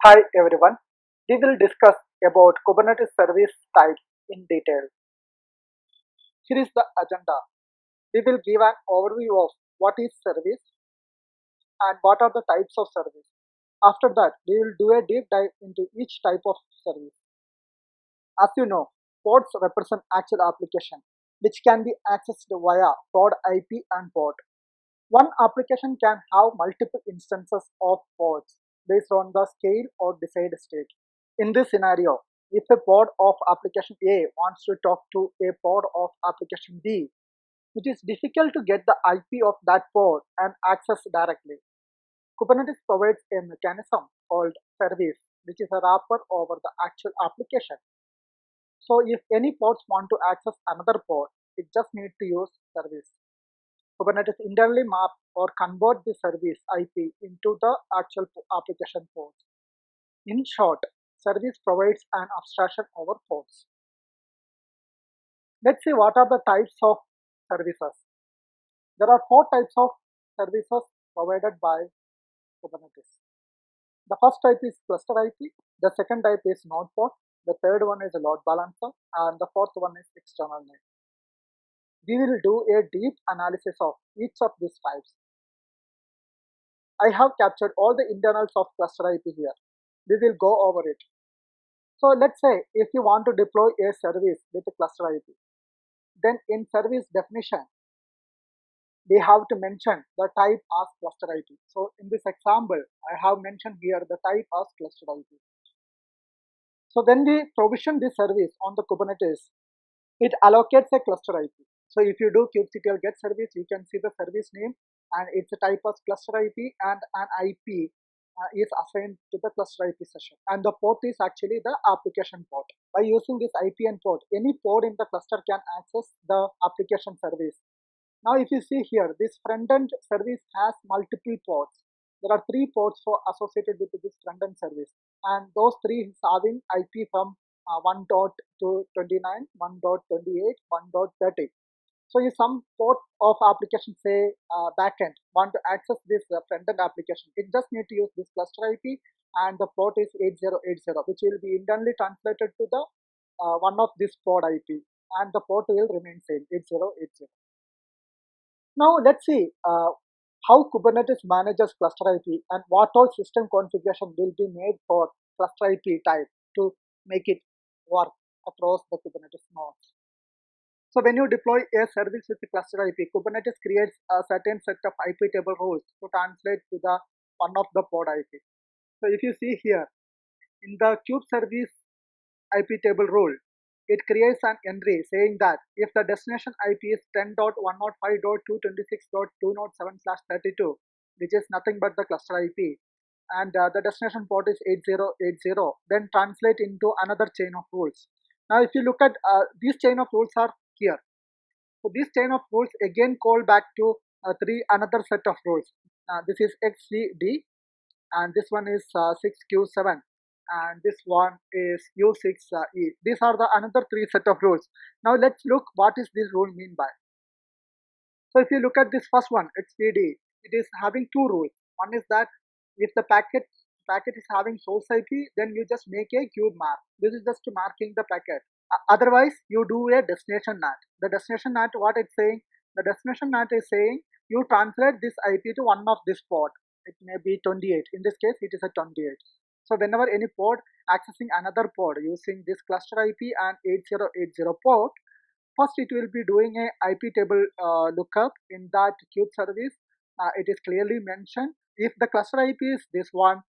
Hi everyone. We will discuss about Kubernetes service types in detail. Here is the agenda. We will give an overview of what is service and what are the types of service. After that, we will do a deep dive into each type of service. As you know, pods represent actual application which can be accessed via pod IP and pod. One application can have multiple instances of pods based on the scale or desired state. In this scenario, if a pod of application A wants to talk to a pod of application B, it is difficult to get the IP of that pod and access directly. Kubernetes provides a mechanism called service, which is a wrapper over the actual application. So if any pods want to access another pod, it just needs to use service. Kubernetes internally map or convert the service IP into the actual application ports. In short, service provides an abstraction over ports. Let's see what are the types of services. There are four types of services provided by Kubernetes. The first type is cluster IP, the second type is node pod, the third one is a load balancer, and the fourth one is external name. We will do a deep analysis of each of these types. I have captured all the internals of cluster IP here. We will go over it. So let's say if you want to deploy a service with a cluster IP, then in service definition, we have to mention the type as cluster IP. So in this example, I have mentioned here the type as cluster IP. So when we provision this service on the Kubernetes, it allocates a cluster IP. So if you do kubectl get service, you can see the service name and its a type as cluster IP and an IP is assigned to the cluster IP session. And the port is actually the application port. By using this IP and port, any pod in the cluster can access the application service. Now if you see here, this front-end service has multiple ports. There are three ports associated with this front-end service, and those three is having IP from 1.29, 1.28, 1.30. So if some port of application, say backend, want to access this front-end application, it just need to use this cluster IP, and the port is 8080, which will be internally translated to the one of this pod IP, and the port will remain same 8080. Now let's see how Kubernetes manages cluster IP and what all system configuration will be made for cluster IP type to make it work across the Kubernetes nodes. So when you deploy a service with the cluster IP, Kubernetes creates a certain set of IP table rules to translate to the one of the pod IP. So if you see here, in the kube service IP table rule, it creates an entry saying that if the destination IP is 10.105.226.207/32, which is nothing but the cluster IP, and the destination port is 8080, then translate into another chain of rules. Now, if you look at these chain of rules are here. So this chain of rules again call back to another set of rules. This is XCD, and this one is 6Q7, and this one is U6E. These are the another three set of rules. Now let's look what is this rule mean by. So if you look at this first one, XCD, it is having two rules. One is that if the packet is having source IP, then you just make a kube map. This is just marking the packet. Otherwise, you do a destination NAT. The destination NAT, what it's saying, the destination NAT is saying you translate this IP to one of this port. It may be 28. In this case, it is a 28. So whenever any port accessing another port using this cluster IP and 8080 port, first it will be doing a IP table lookup in that kube service. It is clearly mentioned. If the cluster IP is this one,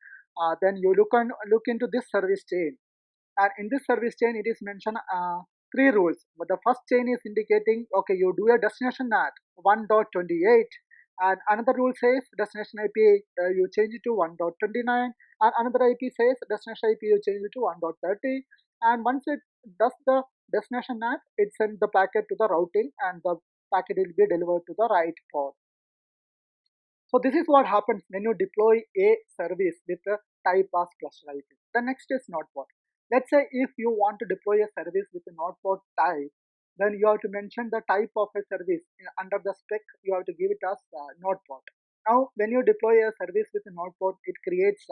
then you look into this service chain, and in this service chain it is mentioned three rules. But the first chain is indicating, okay, you do a destination NAT 1.28, and another rule says destination IP you change it to 1.29, and another IP says destination IP you change it to 1.30, and once it does the destination NAT, it sends the packet to the routing, and the packet will be delivered to the right port. So this is what happens when you deploy a service with a type as cluster IP. The next is node pod. Let's say if you want to deploy a service with a node pod type, then you have to mention the type of a service. Under the spec, you have to give it as node pod. Now, when you deploy a service with a node pod, it creates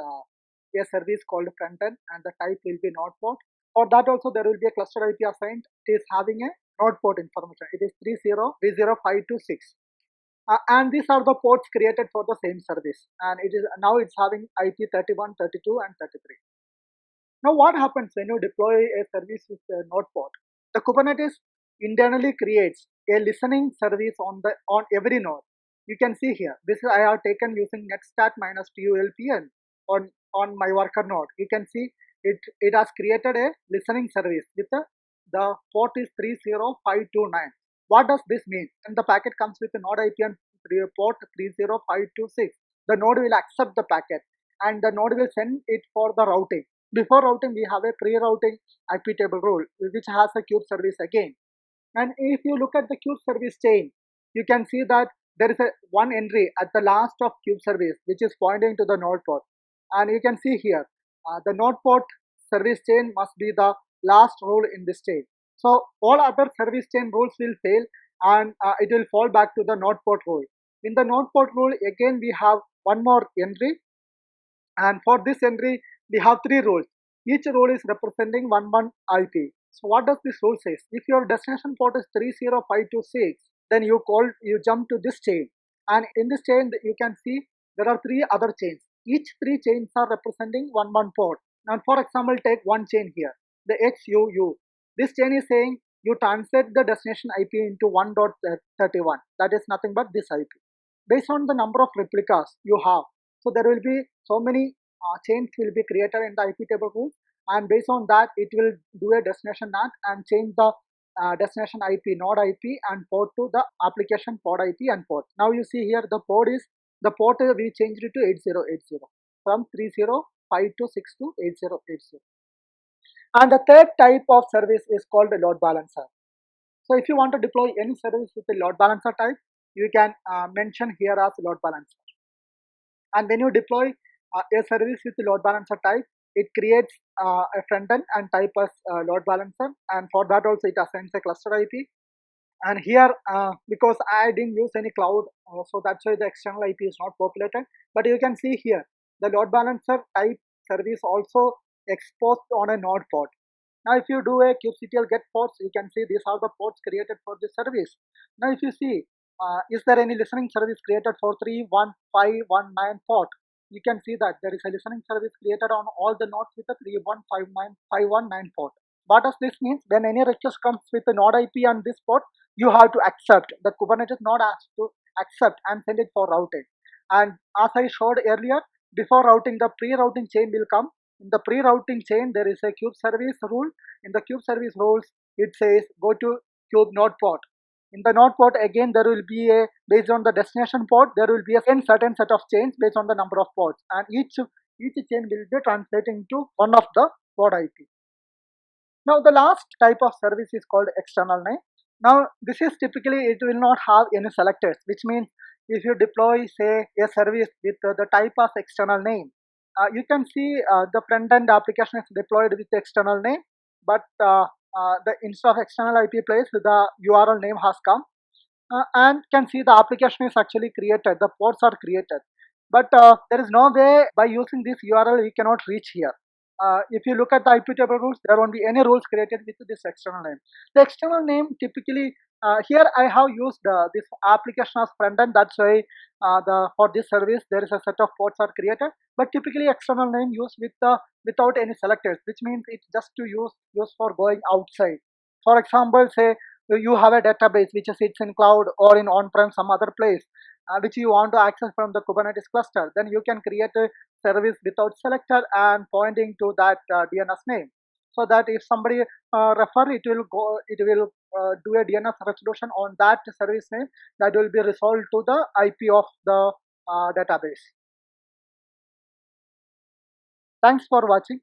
a service called front end and the type will be node port. For that also there will be a cluster IP assigned. It is having a node port information. It is 30.30.526. And these are the ports created for the same service, and it is now it's having IP 31, 32, and 33. Now what happens when you deploy a service with a node port? The Kubernetes internally creates a listening service on every node. You can see here, this I have taken using netstat minus tulpn on my worker node. You can see it has created a listening service with the port is 30529. What does this mean? When the packet comes with a node IP and port 30526, the node will accept the packet and the node will send it for the routing. Before routing, we have a pre-routing IP table rule which has a kube service again. And if you look at the kube service chain, you can see that there is a one entry at the last of kube service which is pointing to the node port. And you can see here, the node port service chain must be the last rule in this chain. So all other service chain rules will fail and it will fall back to the node port rule. In the node port rule, again we have one more entry, and for this entry we have three rules. Each rule is representing one IP. So what does this rule says? If your destination port is 30526, then you jump to this chain, and in this chain you can see there are three other chains. Each three chains are representing one port. Now for example, take one chain here, the XUU. This chain is saying you translate the destination IP into 1.31. That is nothing but this IP. Based on the number of replicas you have, so there will be so many chains will be created in the IP table rule, and based on that it will do a destination NAT and change the destination IP, node IP, and port to the application port IP and port. Now you see here the port we changed it to 8080 from 30.526 to 8080. And the third type of service is called a load balancer. So if you want to deploy any service with a load balancer type, you can mention here as load balancer. And when you deploy a service with load balancer type, it creates a front end and type as load balancer, and for that also it assigns a cluster IP. And here because I didn't use any cloud, so that's why the external IP is not populated, but you can see here the load balancer type service also exposed on a node port. Now if you do a kubectl get ports, you can see these are the ports created for this service. Now if you see, is there any listening service created for 31519 port? You can see that there is a listening service created on all the nodes with a 3159519 port. What does this mean? When any request comes with a node IP on this port, you have to accept. The Kubernetes node has to accept and send it for routing. And as I showed earlier, before routing, the pre-routing chain will come. In the pre-routing chain, there is a kube service rule. In the kube service rules, it says go to kube node port. In the node port, again there will be a, based on the destination port, there will be a certain set of chains based on the number of ports, and each chain will be translating to one of the port IP. Now the last type of service is called external name. Now this is typically, it will not have any selectors, which means if you deploy say a service with the type of external name, you can see the front end application is deployed with the external name, but the instead of external IP place, the URL name has come, and can see the application is actually created, the ports are created, but there is no way by using this URL we cannot reach here. If you look at the IP table rules, there won't be any rules created with this external name. The external name typically, here I have used this application as front end, that's why for this service there is a set of ports are created, but typically external name used without any selectors, which means it's just to use for going outside. For example, say you have a database which sits in cloud or in on-prem some other place, which you want to access from the Kubernetes cluster, then you can create a service without selector and pointing to that DNS name, so that if somebody refer, it will do a DNS resolution on that service name that will be resolved to the IP of the database. Thanks for watching.